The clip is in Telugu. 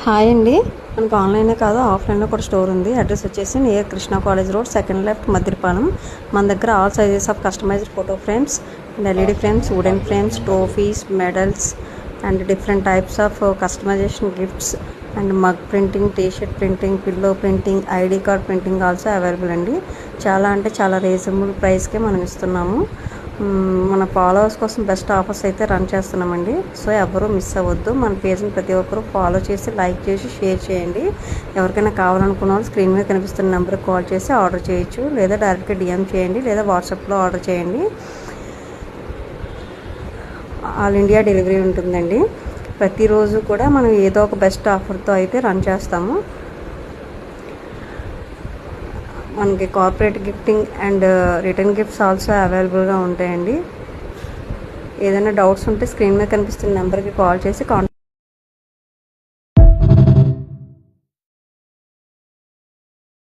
హాయ్ అండి. మనకు ఆన్లైనే కాదు ఆఫ్లైన్లో కూడా స్టోర్ ఉంది. అడ్రస్ వచ్చేసి near Krishna college road, second left, Maddirapalem. మన దగ్గర all sizes of customized photo frames and LED frames, wooden frames, trophies, medals and different types of customization gifts and mug printing, t-shirt printing, pillow printing, ID card printing also available అండి. చాలా అంటే చాలా రీజనబుల్ ప్రైస్కే మనం ఇస్తున్నాము. మన ఫాలోవర్స్ కోసం బెస్ట్ ఆఫర్స్ అయితే రన్ చేస్తున్నామండి. సో ఎవరు మిస్ అవ్వద్దు. మన పేజ్ని ప్రతి ఒక్కరు ఫాలో చేసి, లైక్ చేసి, షేర్ చేయండి. ఎవరికైనా కావాలనుకున్న వాళ్ళు స్క్రీన్ మీద కనిపిస్తున్న నెంబర్కి కాల్ చేసి ఆర్డర్ చేయొచ్చు, లేదా డైరెక్ట్గా డిఎం చేయండి, లేదా వాట్సాప్లో ఆర్డర్ చేయండి. ఆల్ ఇండియా డెలివరీ ఉంటుందండి. ప్రతిరోజు కూడా మనం ఏదో ఒక బెస్ట్ ఆఫర్తో అయితే రన్ చేస్తాము. మనకి corporate gifting and return gifts also అవైలబుల్గా ఉంటాయండి. ఏదైనా డౌట్స్ ఉంటే స్క్రీన్ మీద కనిపిస్తున్న నెంబర్కి కాల్ చేసి కాంటాక్ట్